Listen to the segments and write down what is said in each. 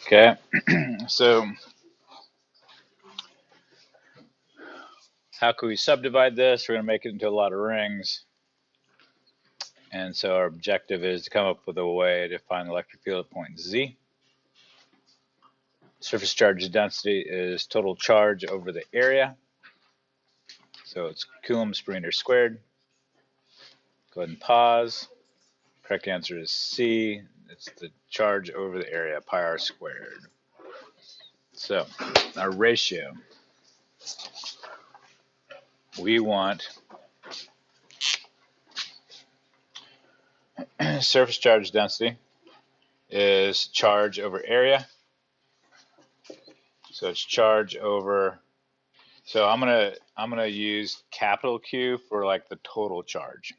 Okay, so how can we subdivide this? We're going to make it into a lot of rings. And so our objective is to come up with a way to find the electric field at point Z. Surface charge density is total charge over the area. So it's coulombs per meter squared. Go ahead and pause. Correct answer is C. It's the charge over the area, pi r squared. So our ratio, we want surface charge density is charge over area. So it's charge over. So I'm gonna use capital Q for like the total charge.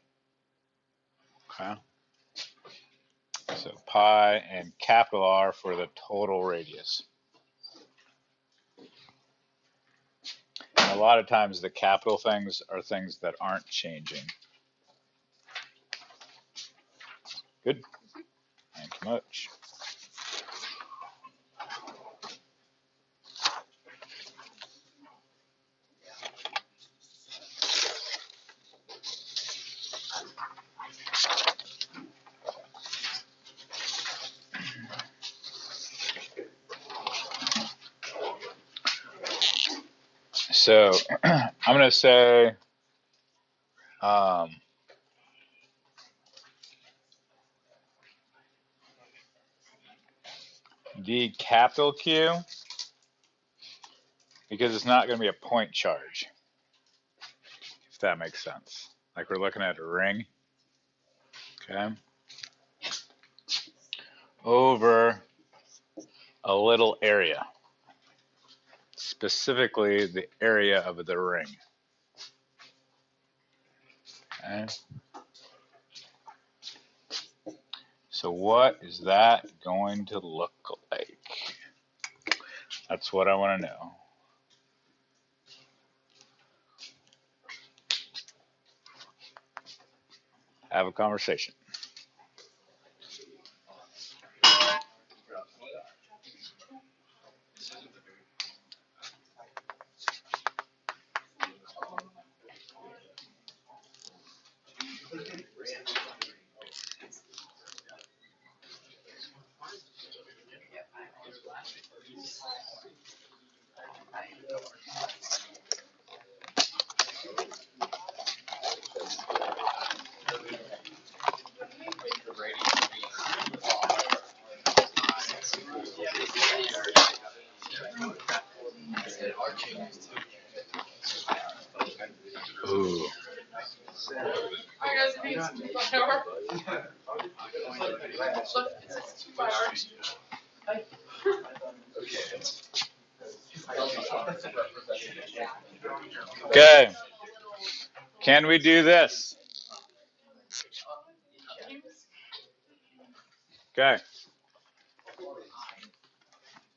Okay. So pi and capital R for the total radius. And a lot of times the capital things are things that aren't changing. Good. Thank you much. So I'm going to say D capital Q because it's not going to be a point charge, if that makes sense. Like we're looking at a ring, okay, over a little area, specifically the area of the ring. Okay. So what is that going to look like? That's what I want to know. Have a conversation. Ooh. Okay. Can we do this? Okay.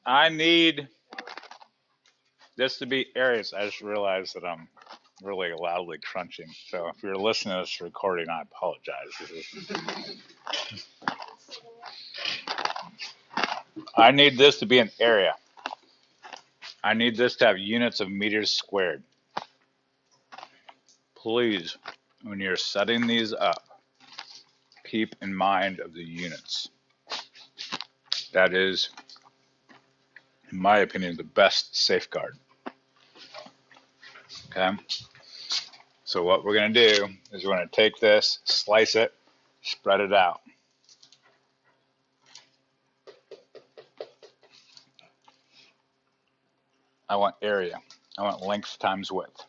I need this to be areas. I just realized that I'm really loudly crunching. So if you're listening to this recording, I apologize. I need this to be an area. I need this to have units of meters squared. Please, when you're setting these up, keep in mind of the units. That is, in my opinion, the best safeguard. Okay? So what we're going to do is we're going to take this, slice it, spread it out. I want area. I want length times width.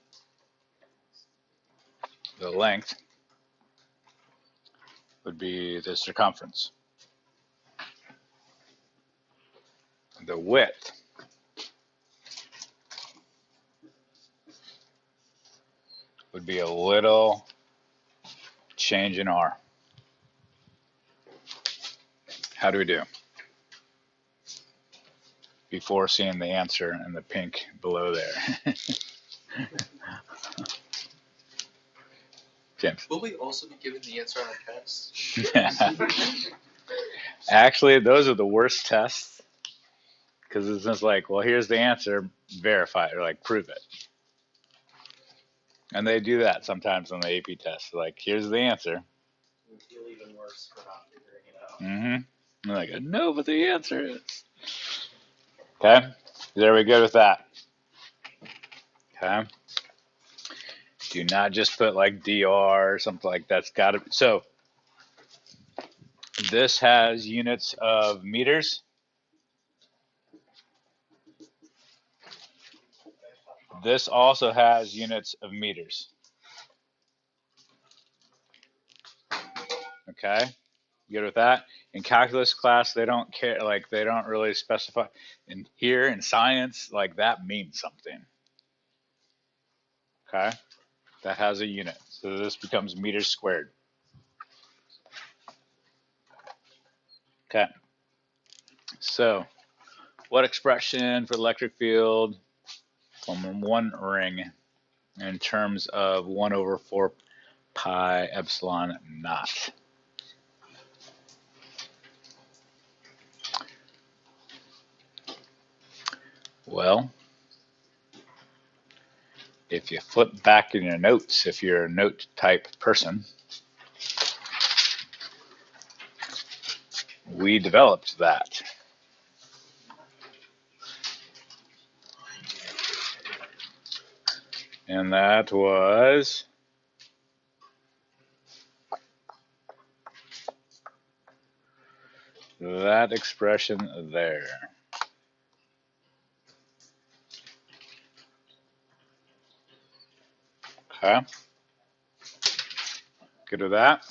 The length would be the circumference. The width would be a little change in R. How do we do? Before seeing the answer in the pink below there. James. Will we also be given the answer on our test? Actually, those are the worst tests Because it's just like, well, here's the answer, verify it, or like prove it. And they do that sometimes on the AP test. Like, here's the answer. You feel even worse for not figuring it out. Mm-hmm. And like, no, but the answer is. Okay. There we go with that. Okay. Do not just put like DR or something like that's got to. So this has units of meters. This also has units of meters. Okay. You good with that? In calculus class, they don't care, like they don't really specify. In here in science, like that means something. Okay, that has a unit, so this becomes meters squared. Okay, so what expression for electric field from one ring in terms of 1 over 4 pi epsilon naught? Well, if you flip back in your notes, if you're a note type person, we developed that. And that was that expression there. Okay. Good with that?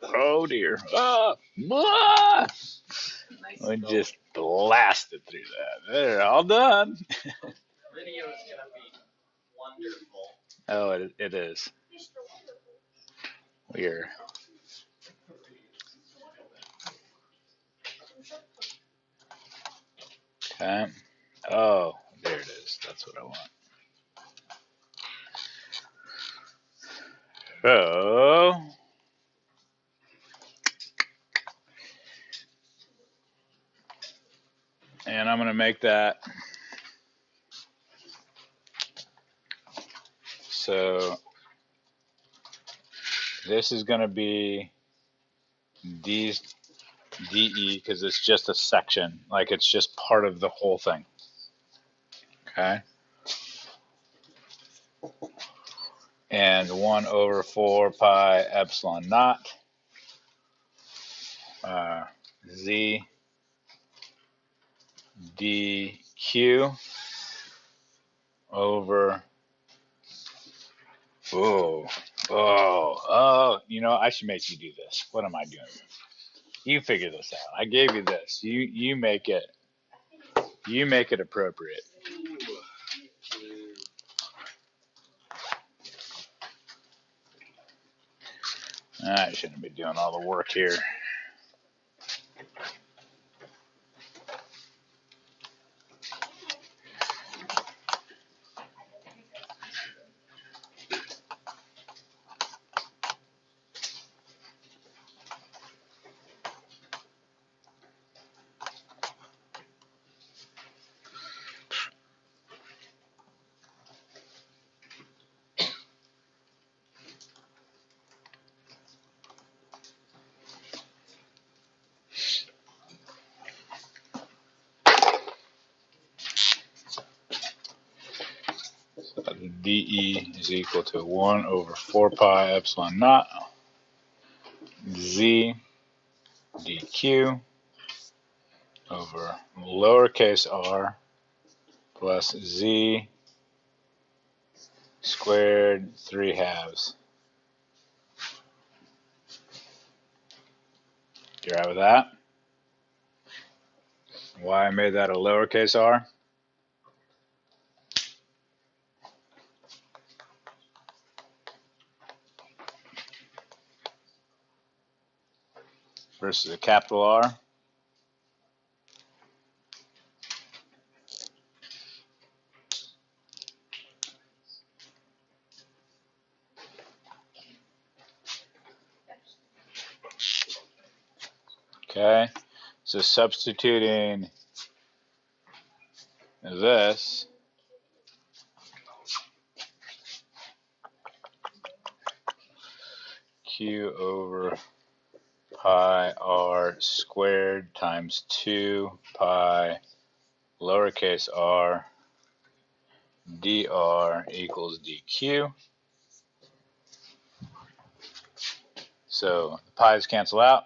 Oh dear. Nice. We just blasted through that. They're all done. Video is gonna be wonderful. Oh, it is. We're okay. Oh, there it is. That's what I want. So, and I'm going to make that so this is going to be DE because it's just a section, like it's just part of the whole thing. Okay. And 1 over 4 pi epsilon naught Z dq over, you know, I should make you do this. What am I doing? You figure this out. I gave you this. You make it appropriate. I shouldn't be doing all the work here. dE is equal to 1 over 4 pi epsilon naught Z dq over lowercase r plus Z squared 3/2. You all right with that? Why I made that a lowercase r? Versus a capital R. Okay, So substituting this, Q over pi r squared times 2 pi lowercase r dr equals dq. So the pi's cancel out.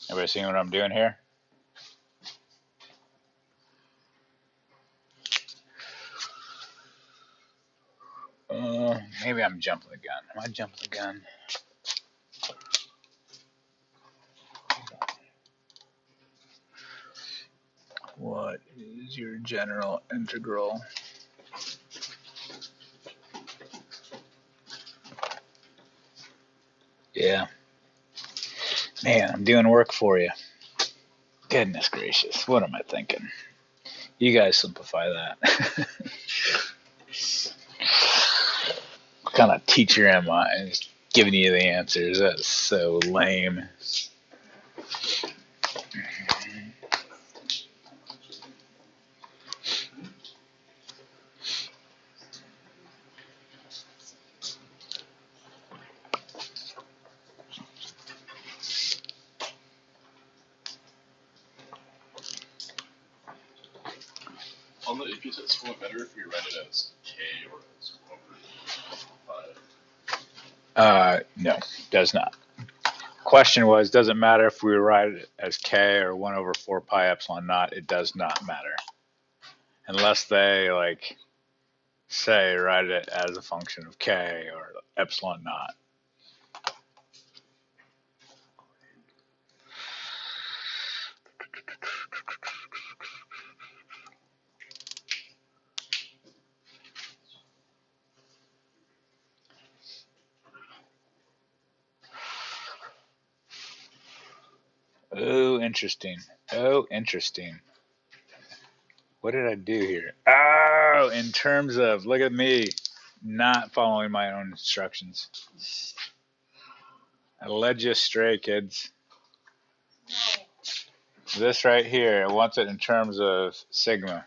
Everybody seeing what I'm doing here? Maybe I'm jumping the gun. Am I jumping the gun? What is your general integral? Yeah. Man, I'm doing work for you. Goodness gracious. What am I thinking? You guys simplify that. What kind of teacher am I? Just giving you the answers. That's so lame. On the AP test, will it matter if we write it as K or as 1/5? No, does not. Question was, does it matter if we write it as K or 1 over 4 pi epsilon naught? It does not matter. Unless they, like, say write it as a function of K or epsilon naught. Oh, interesting. Oh, interesting. What did I do here? Oh, in terms of, look at me, not following my own instructions. I led you astray, kids. This right here, it wants it in terms of sigma.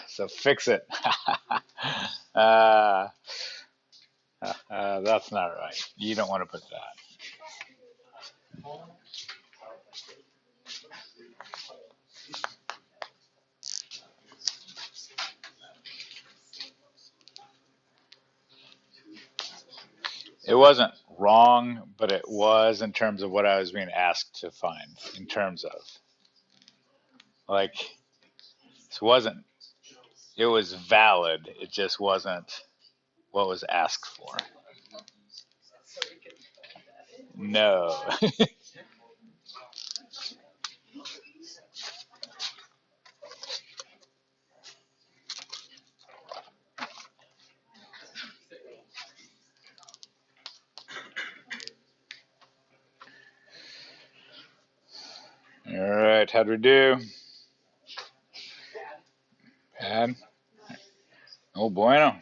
So fix it. That's not right. You don't want to put that. It wasn't wrong, but it was in terms of what I was being asked to find. In terms of, like, it wasn't. It was valid. It just wasn't what was asked for. No. All right, how'd we do? Bad? Oh, bueno.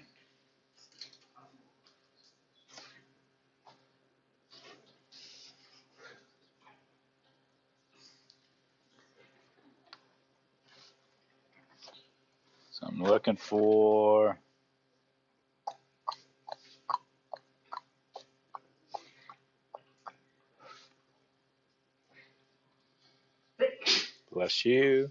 So I'm looking for. Bless you.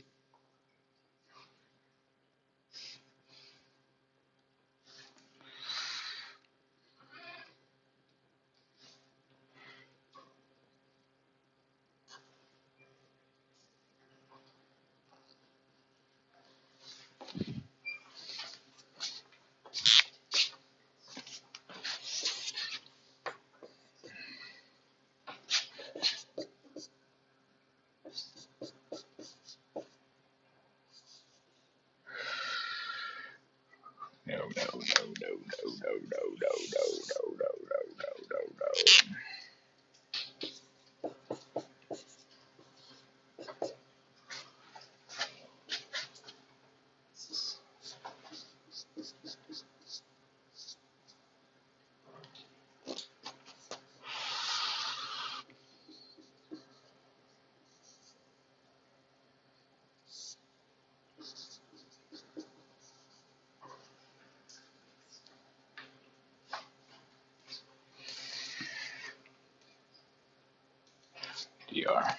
No, no, no, no, no, no, no, no, no, no, no, no, no, no. dr.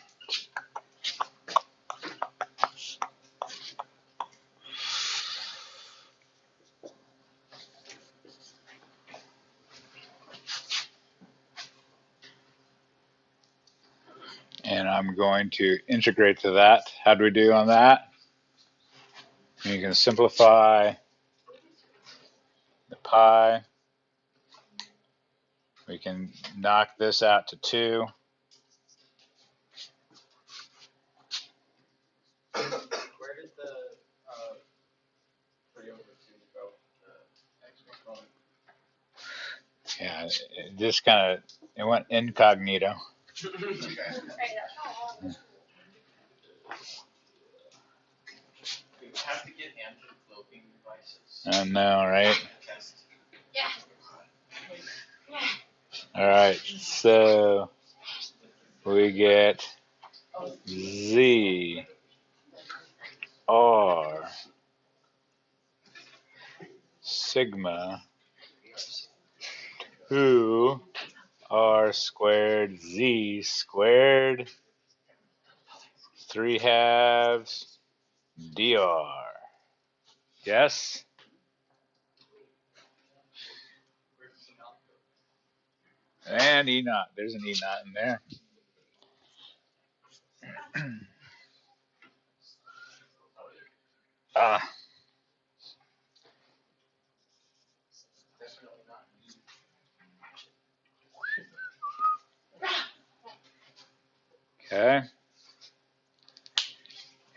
And I'm going to integrate to that. How do we do on that? You can simplify the pi. We can knock this out to 2. Where did the 3 over 2 go? The extra component. Yeah, it just kind of, it went incognito. We have to get anti-cloaking devices. I know, right? Test. All right, so we get Z R sigma 2 R squared Z squared 3/2 dr. Yes? And E naught. There's an E naught in there. Ah. Definitely not. Okay.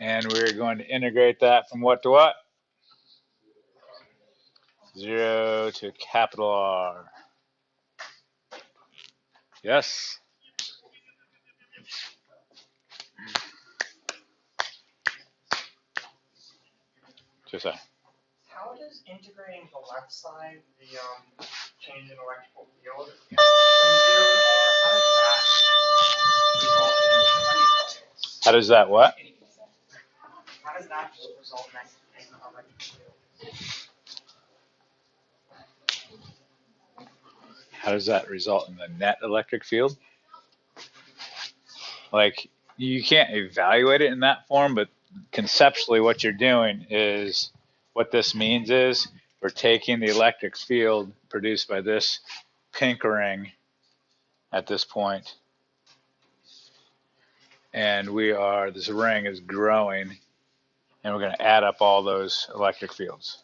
And we're going to integrate that from what to what? 0 to capital R. Yes? Just a. How does integrating the left side, the change in electrical field, from 0 to R, How does that what? how does that result in electrical field? How does that result in the net electric field? Like, you can't evaluate it in that form, but conceptually what you're doing is, what this means is, we're taking the electric field produced by this pink ring at this point, and this ring is growing, and we're going to add up all those electric fields.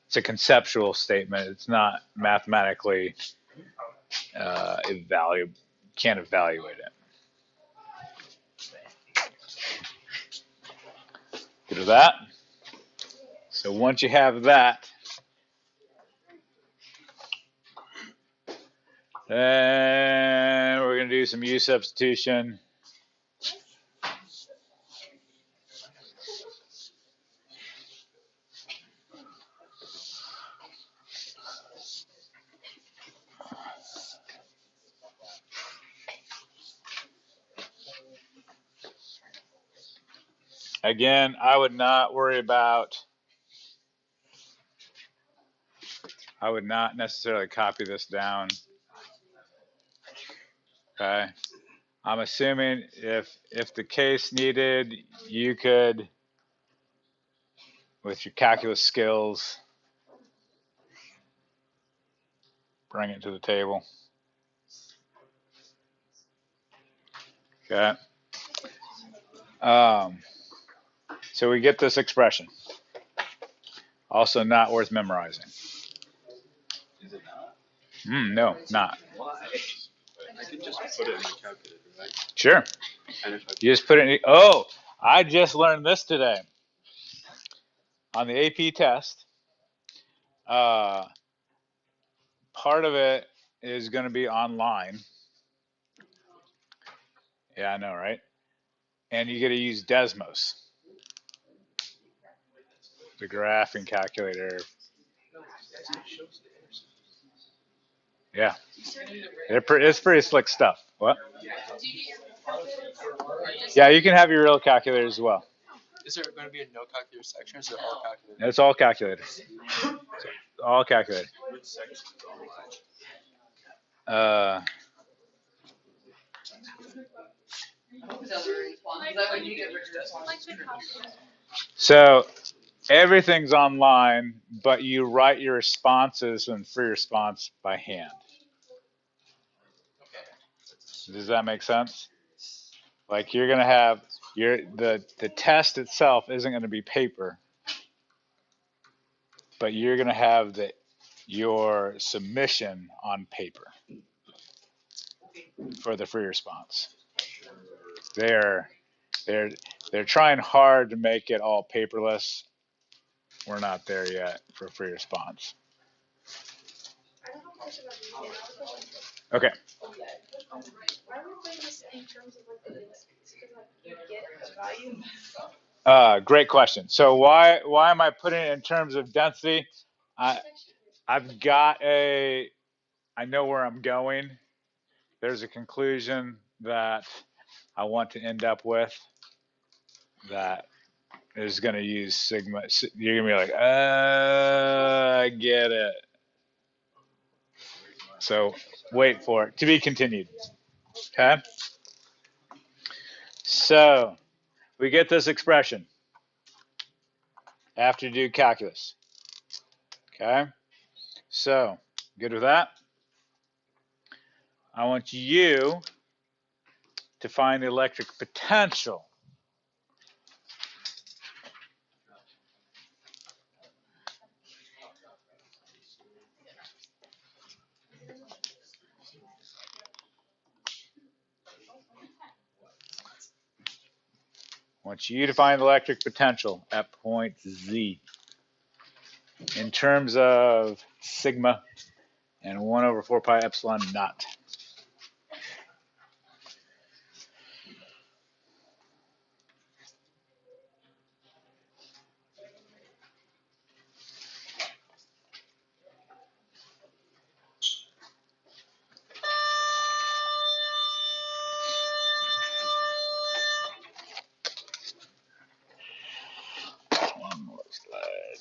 It's a conceptual statement. It's not mathematically can't evaluate it. Good with that? So once you have that, then we're going to do some U substitution. Again, I would not necessarily copy this down. Okay. I'm assuming if the case needed, you could, with your calculus skills, bring it to the table. Okay. So we get this expression. Also not worth memorizing. Is it not? No, not. Why? I could just put it in my calculator, right? Sure. And if I You just put it in. Oh, I just learned this today. On the AP test, part of it is going to be online. Yeah, I know, right? And you got to use Desmos, the graphing calculator. Yeah, it's pretty slick stuff. What? Yeah, you can have your real calculator as well. Is there going to be a no calculator section, or is it all calculator? It's all calculated. All calculated. which section is online? So everything's online, but you write your responses in free response by hand. Does that make sense? Like you're gonna have the test itself isn't gonna be paper, but you're gonna have your submission on paper for the free response. They're they're they're trying hard to make it all paperless. We're not there yet for free response. Okay. Great question. So why am I putting it in terms of density? I've got I know where I'm going. There's a conclusion that I want to end up with that is going to use sigma. You're going to be like, I get it. So wait for it to be continued. Okay. So we get this expression after you do calculus. Okay. So good with that? I want you to find the electric potential. I want you to find the electric potential at point Z in terms of sigma and 1 over 4 pi epsilon naught. One more slide.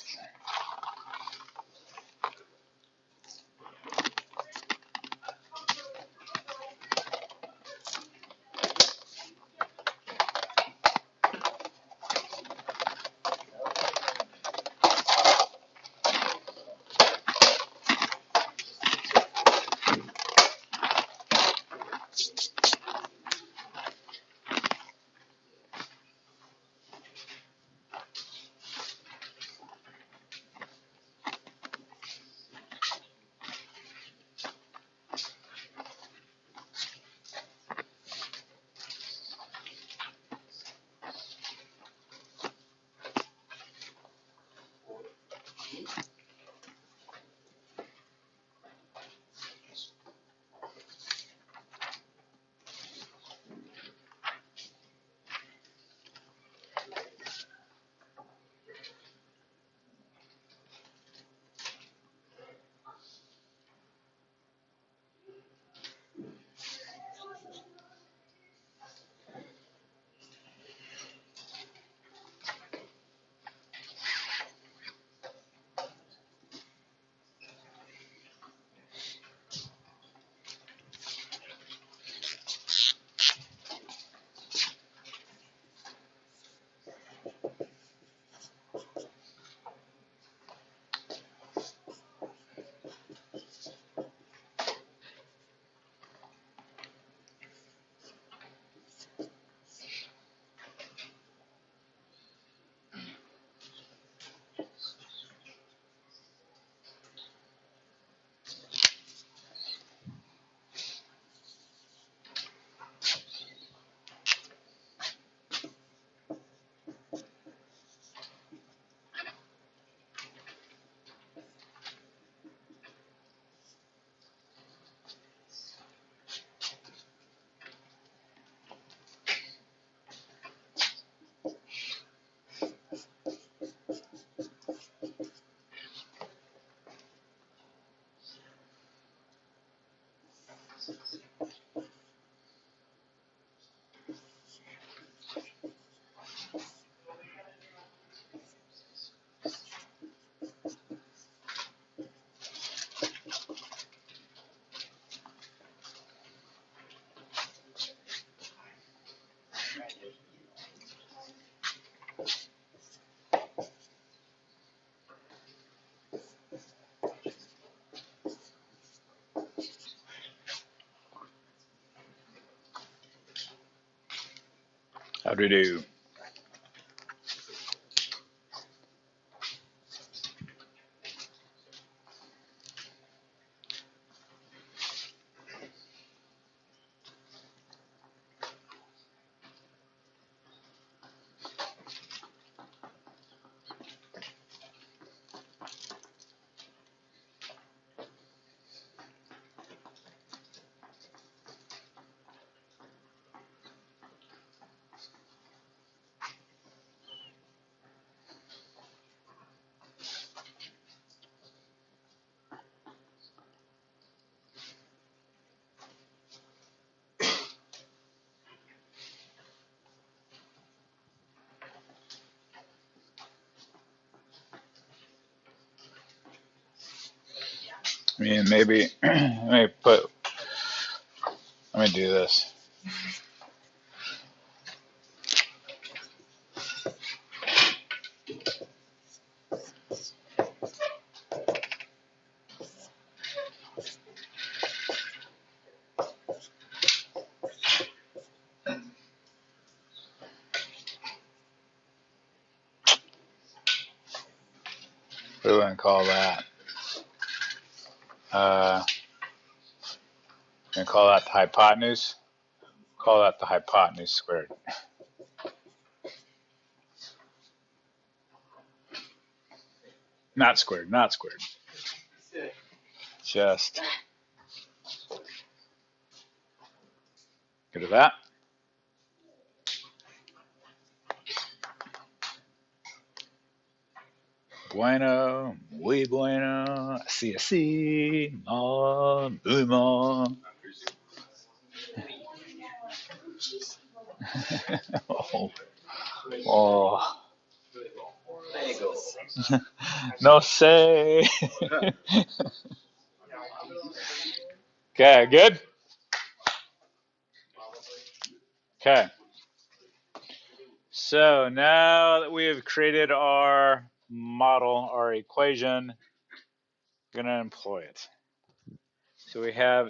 Whoop-de-doo. I mean, maybe let me do this. What do we want to call that? I'm going to call that the hypotenuse. Call that the hypotenuse squared. Not squared, not squared. Just get to that. Bueno, muy bueno, así, así, muy mal. Oh, oh. No sé. Okay, good? Okay. So now that we have created our model, our equation, I'm going to employ it. So we have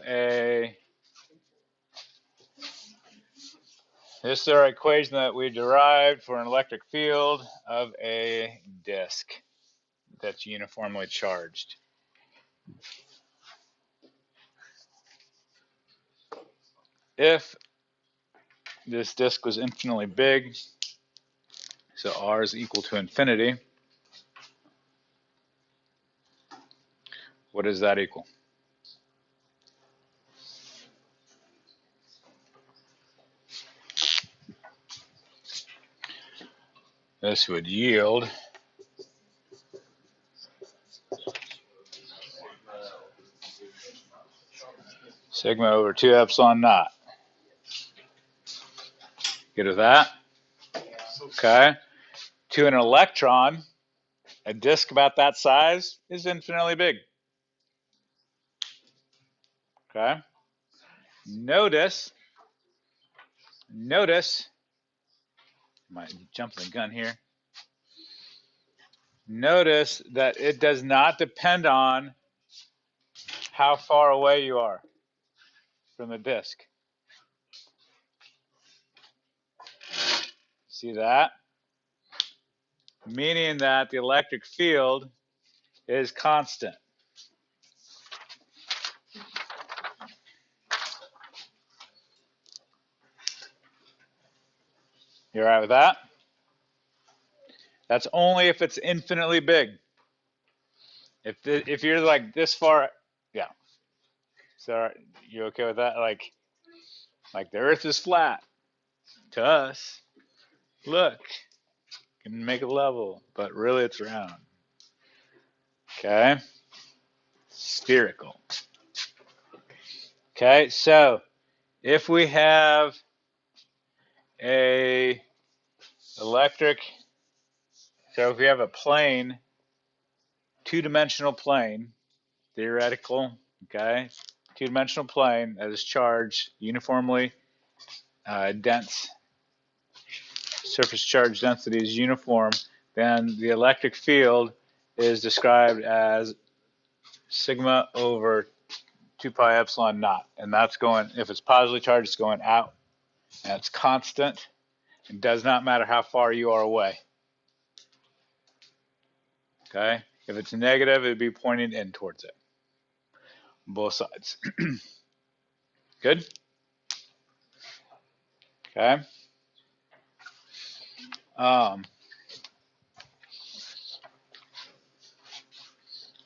this is our equation that we derived for an electric field of a disk that's uniformly charged. If this disk was infinitely big, so R is equal to infinity, what does that equal? This would yield sigma over 2 epsilon naught. Get to that? Okay. To an electron, a disk about that size is infinitely big. Okay. Notice, I might jump the gun here. Notice that it does not depend on how far away you are from the disk. See that? Meaning that the electric field is constant. You all right with that? That's only if it's infinitely big. If you're like this far, yeah. So you okay with that? Like the Earth is flat to us. Look, can make it level, but really it's round. Okay, spherical. Okay, so if we have a electric, so if we have a plane, two-dimensional plane, theoretical, okay, two-dimensional plane that is charged uniformly dense, surface charge density is uniform, then the electric field is described as sigma over 2 pi epsilon naught. And that's going, if it's positively charged, it's going out. And it's constant. It does not matter how far you are away. Okay? If it's negative, it would be pointing in towards it. Both sides. Good? Okay?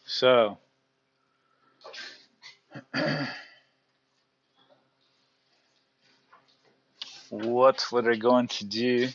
So, what we're going to do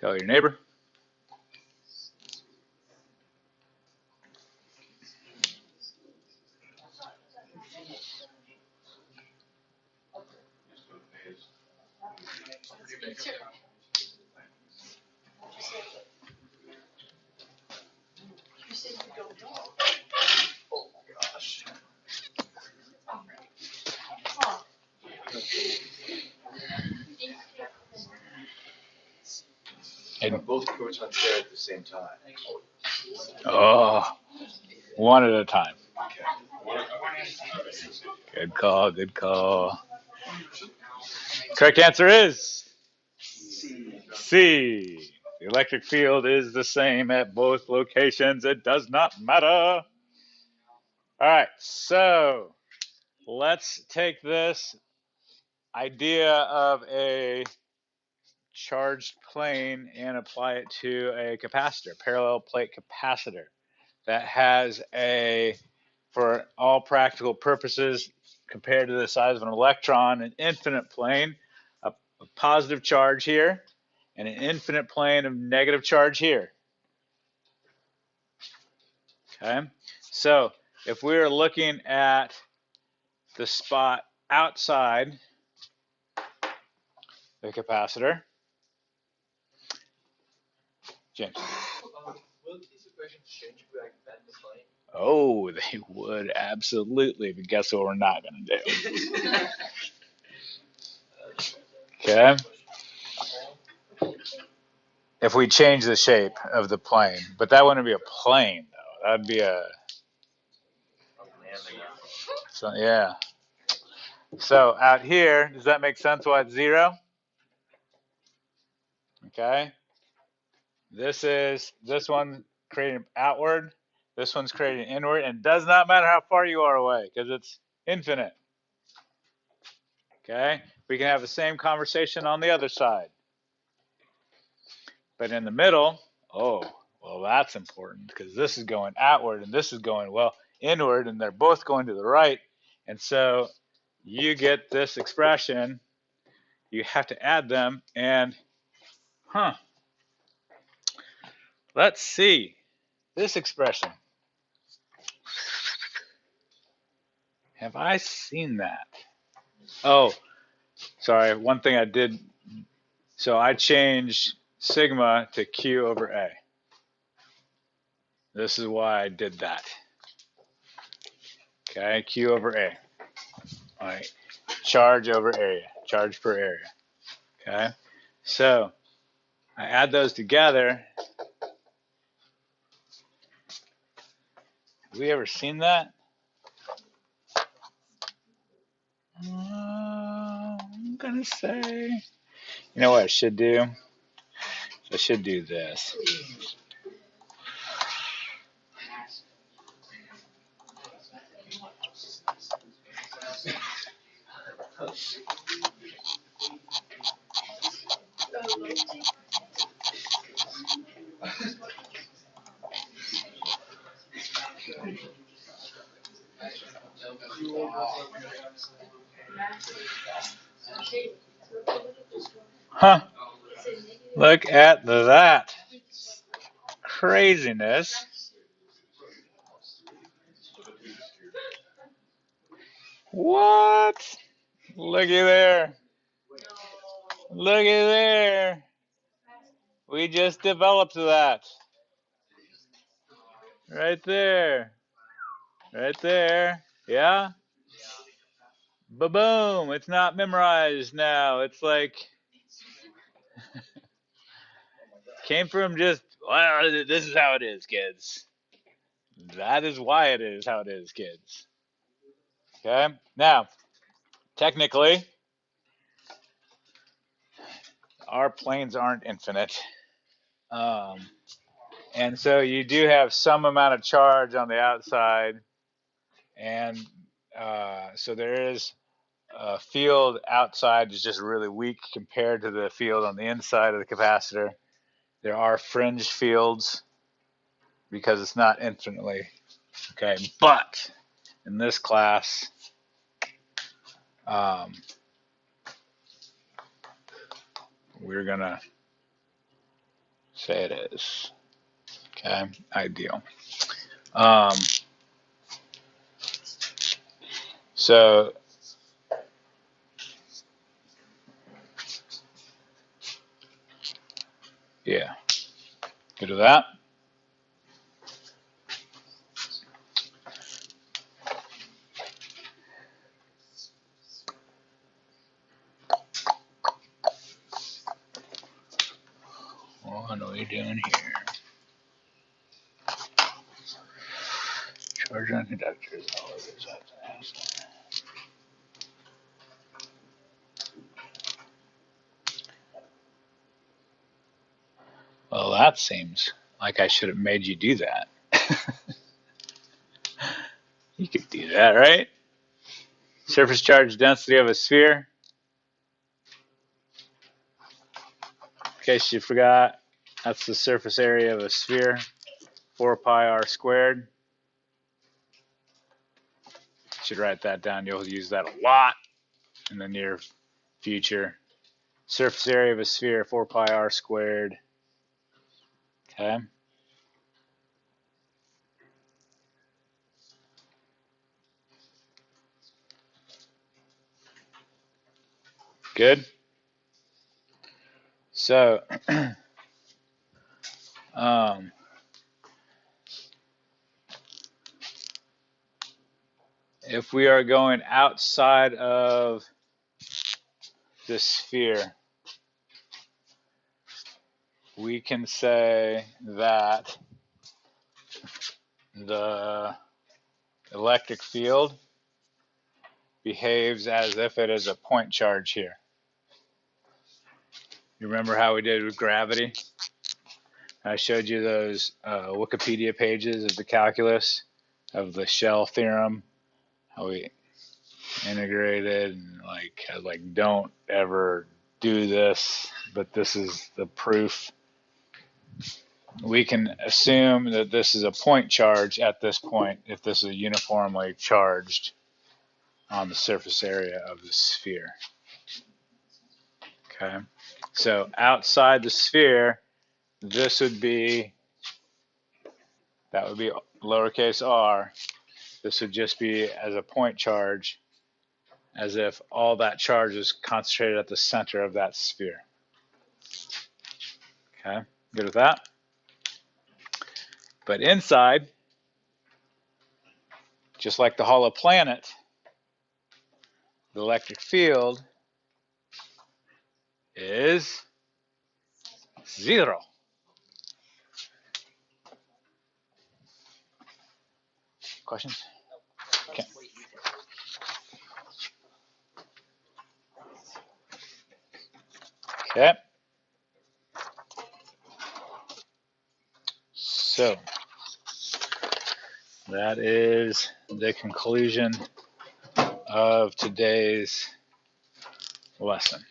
tell your neighbor. And both protons there at the same time. oh, one at a time. Okay. Good call, good call. Correct answer is C. The electric field is the same at both locations. It does not matter. All right, so let's take this idea of a charged plane and apply it to a capacitor, parallel plate capacitor that has a, for all practical purposes, compared to the size of an electron, an infinite plane, a positive charge here, and an infinite plane of negative charge here. Okay, so if we are looking at the spot outside the capacitor, James. Will these equations change if I bend the plane? Oh, they would absolutely, but guess what we're not going to do? Okay. If we change the shape of the plane, but that wouldn't be a plane though. That'd be a, so, yeah. So out here, does that make sense why it's 0? Okay. This one creating outward, this one's creating inward, and it does not matter how far you are away because it's infinite. Okay. We can have the same conversation on the other side. But in the middle, oh, well, that's important because this is going outward and this is going, well, inward, and they're both going to the right. And so you get this expression. You have to add them. And, let's see this expression. Have I seen that? Oh, sorry. One thing I did. So I changed sigma to Q over A. This is why I did that. Okay, Q over A. All right, charge over area, charge per area. Okay, so I add those together. Have we ever seen that? I'm gonna say, you know what I should do? I should do this. Huh. Look at that. Craziness. What? Looky there. Looky there. We just developed that. Right there. Right there. Yeah? Ba-boom. It's not memorized now. It's like came from just, well, this is how it is, kids. That is why it is how it is, kids. Okay? Now, technically, our planes aren't infinite. And so you do have some amount of charge on the outside. And so there is a field outside is just really weak compared to the field on the inside of the capacitor. There are fringe fields because it's not infinitely. Okay, but in this class, we're going to say it is. Okay, ideal. So yeah, good to that. What are we doing here? Charge on conductors, all of this have to ask. Well, that seems like I should have made you do that. You could do that, right? Surface charge density of a sphere. In case you forgot, that's the surface area of a sphere, 4 pi r squared. Should write that down. You'll use that a lot in the near future. Surface area of a sphere, 4 pi r squared. Okay. Good. So, if we are going outside of the sphere, we can say that the electric field behaves as if it is a point charge here. You remember how we did with gravity? I showed you those Wikipedia pages of the calculus of the Shell theorem, how we integrated and like don't ever do this, but this is the proof. We can assume that this is a point charge at this point if this is uniformly charged on the surface area of the sphere. Okay, so outside the sphere, this would be, that would be lowercase r. This would just be as a point charge, as if all that charge is concentrated at the center of that sphere. Okay, good with that? But inside, just like the hollow planet, the electric field is 0. Questions? Okay. Okay. So that is the conclusion of today's lesson.